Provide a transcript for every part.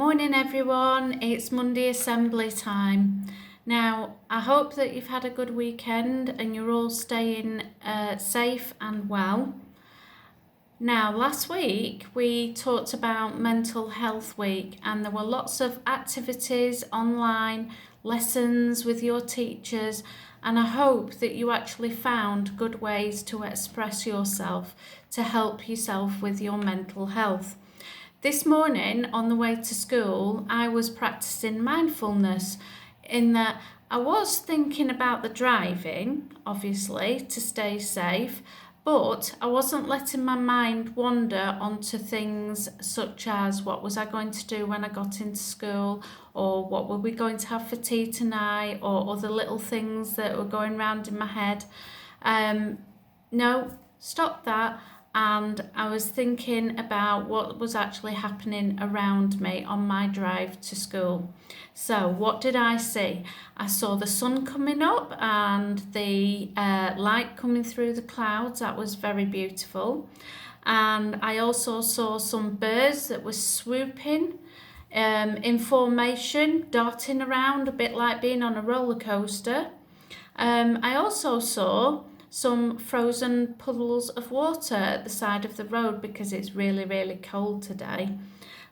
Morning everyone, it's Monday assembly time. Now, I hope that you've had a good weekend and you're all staying safe and well. Now, last week we talked about Mental Health Week and there were lots of activities, online lessons with your teachers, and I hope that you actually found good ways to express yourself to help yourself with your mental health. This morning on the way to school, I was practicing mindfulness in that I was thinking about the driving, obviously, to stay safe, but I wasn't letting my mind wander onto things such as what was I going to do when I got into school, or what were we going to have for tea tonight, or other little things that were going round in my head. No, stop that. And I was thinking about what was actually happening around me on my drive to school. So what did I see? I saw the sun coming up and the light coming through the clouds. That was very beautiful. And I also saw some birds that were swooping in formation, darting around, a bit like being on a roller coaster. I also saw some frozen puddles of water at the side of the road because it's really, really cold today.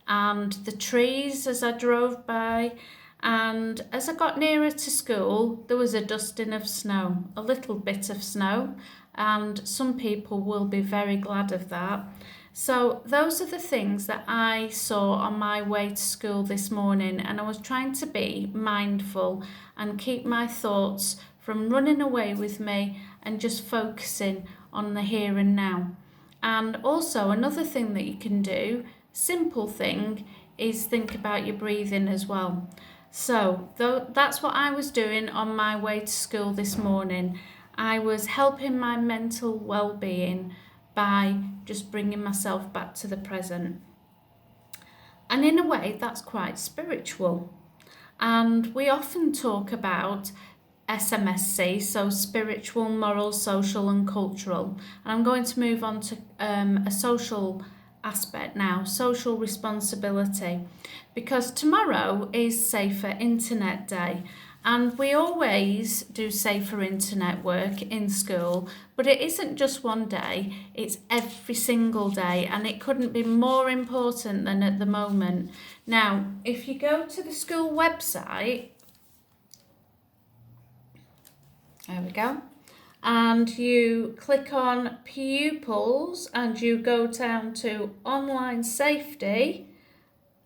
And the trees as I drove by, and as I got nearer to school, there was a dusting of snow, a little bit of snow, and some people will be very glad of that. So those are the things that I saw on my way to school this morning, and I was trying to be mindful and keep my thoughts from running away with me and just focusing on the here and now. And also another thing that you can do, simple thing, is think about your breathing as well. So that's what I was doing on my way to school this morning. I was helping my mental well-being by just bringing myself back to the present. And in a way, that's quite spiritual. And we often talk about SMSC, so spiritual, moral, social and cultural. And I'm going to move on to a social aspect now, social responsibility, because tomorrow is Safer Internet Day. And we always do safer internet work in school, but it isn't just one day, it's every single day, and it couldn't be more important than at the moment. Now, if you go to the school website, there we go, and you click on pupils and you go down to online safety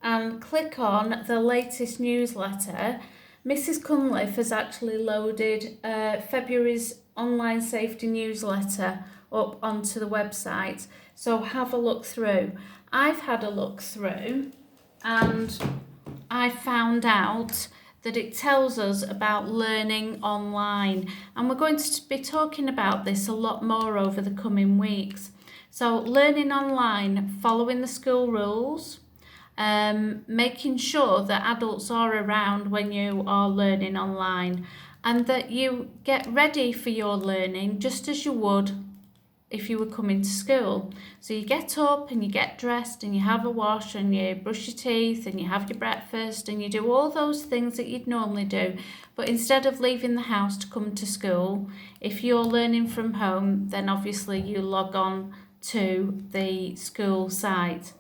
and click on the latest newsletter, Mrs. Cunliffe has actually loaded February's online safety newsletter up onto the website. So have a look through. I've had a look through and I found out that it tells us about learning online. And we're going to be talking about this a lot more over the coming weeks. So learning online, following the school rules, making sure that adults are around when you are learning online, and that you get ready for your learning just as you would if you were coming to school. So you get up and you get dressed and you have a wash and you brush your teeth and you have your breakfast and you do all those things that you'd normally do. But instead of leaving the house to come to school, if you're learning from home, then obviously you log on to the school site.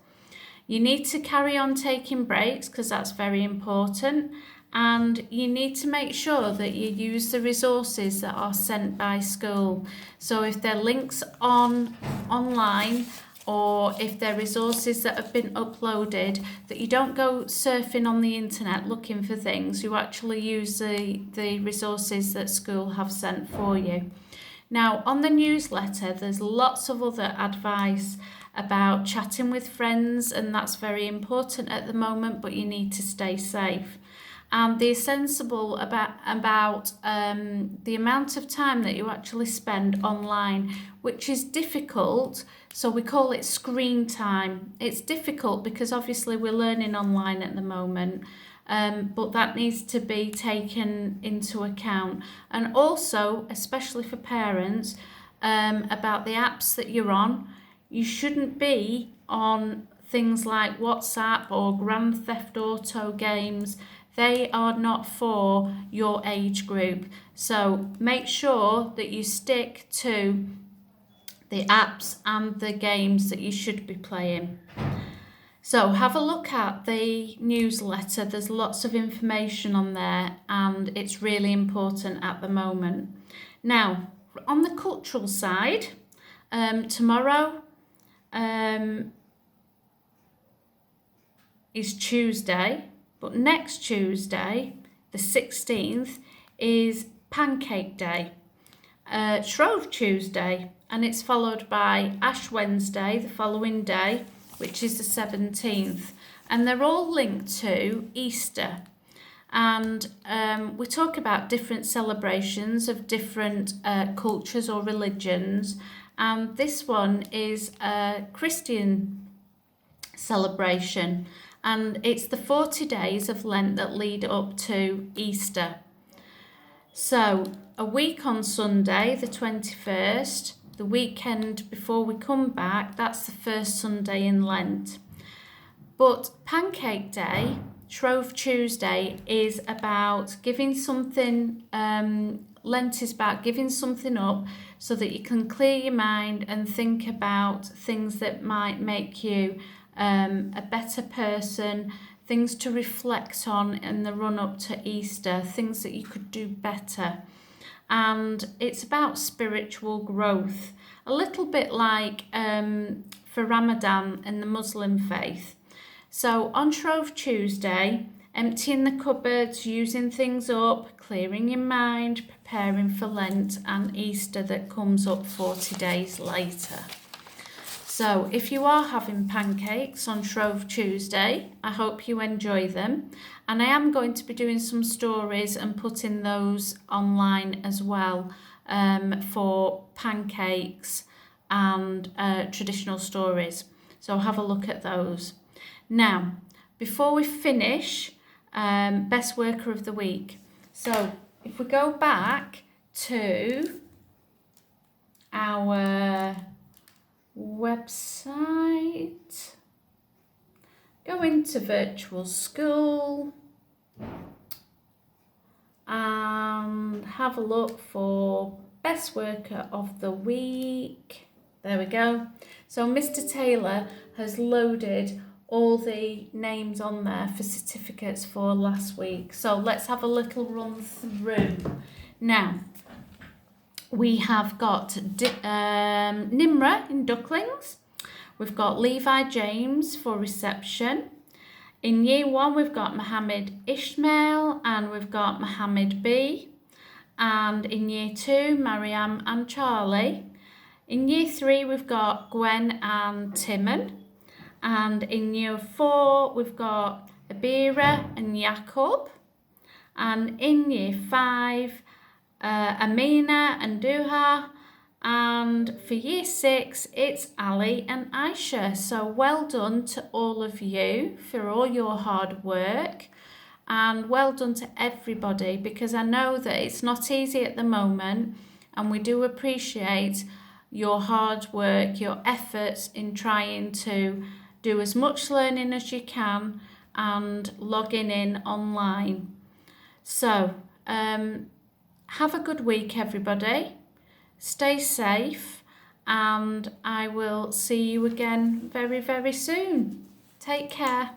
You need to carry on taking breaks because that's very important, and you need to make sure that you use the resources that are sent by school. So if they're links online or if they're resources that have been uploaded, that you don't go surfing on the internet looking for things, you actually use the resources that school have sent for you. Now, on the newsletter, there's lots of other advice about chatting with friends, and that's very important at the moment, but you need to stay safe. And they're sensible about the amount of time that you actually spend online, which is difficult. So we call it screen time. It's difficult because obviously we're learning online at the moment. But that needs to be taken into account. And also, especially for parents, about the apps that you're on. You shouldn't be on things like WhatsApp or Grand Theft Auto games, they are not for your age group. So make sure that you stick to the apps and the games that you should be playing. So have a look at the newsletter. There's lots of information on there and it's really important at the moment. Now, on the cultural side, tomorrow is Tuesday, but next Tuesday, the 16th, is Pancake Day, Shrove Tuesday, and it's followed by Ash Wednesday, the following day, which is the 17th, and they're all linked to Easter. And we talk about different celebrations of different cultures or religions, and this one is a Christian celebration, and it's the 40 days of Lent that lead up to Easter. So a week on Sunday, the 21st, the weekend before we come back, that's the first Sunday in Lent. But Pancake Day, Shrove Tuesday, is about giving something, Lent is about giving something up so that you can clear your mind and think about things that might make you a better person, things to reflect on in the run up to Easter, things that you could do better. And it's about spiritual growth, a little bit like for Ramadan in the Muslim faith. So on Shrove Tuesday, emptying the cupboards, using things up, clearing your mind, preparing for Lent and Easter that comes up 40 days later. So if you are having pancakes on Shrove Tuesday, I hope you enjoy them. And I am going to be doing some stories and putting those online as well for pancakes and traditional stories. So have a look at those. Now, before we finish, best worker of the week. So if we go back to our website, go into virtual school and have a look for best worker of the week. There we go. So Mr. Taylor has loaded all the names on there for certificates for last week. So let's have a little run through. Now, we have got Nimra in Ducklings. We've got Levi James for reception. In year 1, we've got Mohammed Ishmael and we've got Mohammed B. And in year 2, Mariam and Charlie. In year 3, we've got Gwen and Timon. And in year 4, we've got Abira and Jacob. And in year 5, Amina and Duha, and for year 6 it's Ali and Aisha. So well done to all of you for all your hard work, and well done to everybody, because I know that it's not easy at the moment, and we do appreciate your hard work, your efforts in trying to do as much learning as you can and logging in online. So have a good week, everybody. Stay safe, and I will see you again very, very soon. Take care.